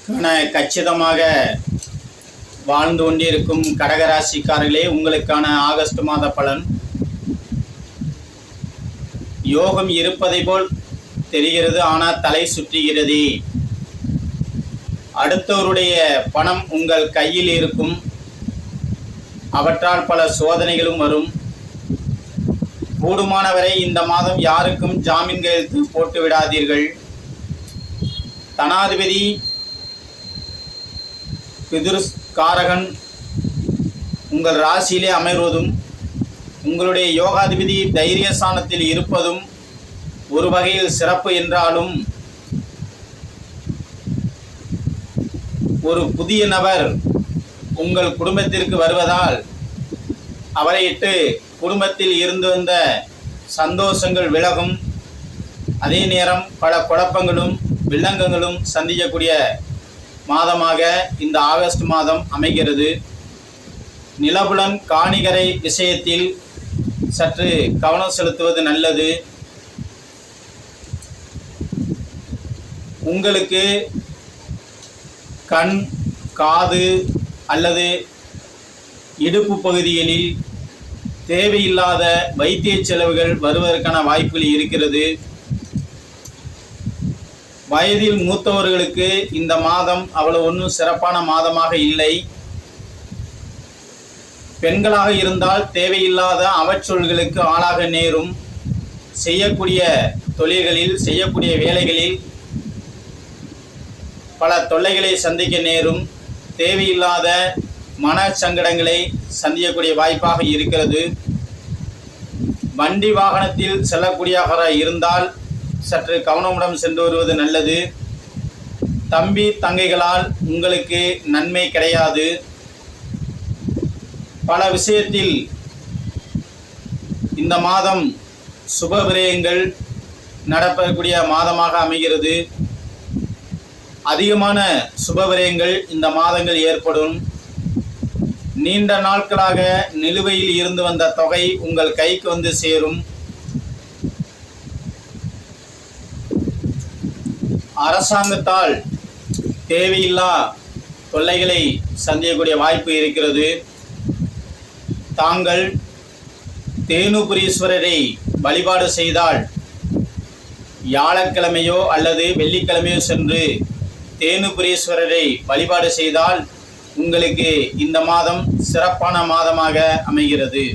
கச்சிதமாக வாழ்ந்து கொண்டிருக்கும் கடகராசிக்காரர்களே, உங்களுக்கான ஆகஸ்ட் மாத பலன். யோகம் இருப்பதை போல் தெரிகிறது, ஆனால் தலை சுற்றுகிறது. அடுத்தவருடைய பணம் உங்கள் கையில் இருக்கும், அவற்றால் பல சோதனைகளும் வரும். கூடுமானவரை இந்த மாதம் யாருக்கும் ஜாமீன் கையெழுத்து போட்டு விடாதீர்கள். தனாதிபதி பிதுர்காரகன் உங்கள் ராசியிலே அமைவதும், உங்களுடைய யோகாதிபதி தைரியஸ்தானத்தில் இருப்பதும் ஒரு வகையில் சிறப்பு என்றாலும், ஒரு புதிய நபர் உங்கள் குடும்பத்திற்கு வருவதால் அவரை இட்டு குடும்பத்தில் இருந்து வந்த சந்தோஷங்கள் விலகும். அதே நேரம் பல குழப்பங்களும் வில்லங்கங்களும் சந்திக்கக்கூடிய மாதமாக இந்த ஆகஸ்ட் மாதம் அமைகிறது. நிலபுலன் காணிகரை விஷயத்தில் சற்று கவனம் செலுத்துவது நல்லது. உங்களுக்கு கண், காது அல்லது இடுப்பு பகுதிகளில் தேவையில்லாத வைத்திய செலவுகள் வருவதற்கான வாய்ப்புகள் இருக்கிறது. வயதில் மூத்தவர்களுக்கு இந்த மாதம் அவ்வளவு ஒன்றும் சிறப்பான மாதமாக இல்லை. பெண்களாக இருந்தால் தேவையில்லாத அவச்சொல்களுக்கு ஆளாக நேரும். செய்யக்கூடிய தொழில்களில், செய்யக்கூடிய வேலைகளில் பல தொல்லைகளை சந்திக்க நேரும். தேவையில்லாத மன சங்கடங்களை சந்திக்கக்கூடிய வாய்ப்பாக இருக்கிறது. வண்டி வாகனத்தில் செல்லக்கூடியவராக இருந்தால் சற்று கவனமுடன் சென்று வருவது நல்லது. தம்பி தங்கைகளால் உங்களுக்கு நன்மை கிடையாது. பல விஷயத்தில் இந்த மாதம் சுப விரயங்கள் நடக்கக்கூடிய மாதமாக அமைகிறது. அதிகமான சுப விரயங்கள் இந்த மாதங்கள் ஏற்படும். நீண்ட நாட்களாக நிலுவையில் இருந்து வந்த தொகை உங்கள் கைக்கு வந்து சேரும். அரசாங்கத்தால் தேவையில்லா தொல்லைகளை சந்திக்கக்கூடிய வாய்ப்பு இருக்கிறது. தாங்கள் தேனுபுரீஸ்வரரை வழிபாடு செய்தால், வியாழக்கிழமையோ அல்லது வெள்ளிக்கிழமையோ சென்று தேனுபுரீஸ்வரரை வழிபாடு செய்தால் உங்களுக்கு இந்த மாதம் சிறப்பான மாதமாக அமைகிறது.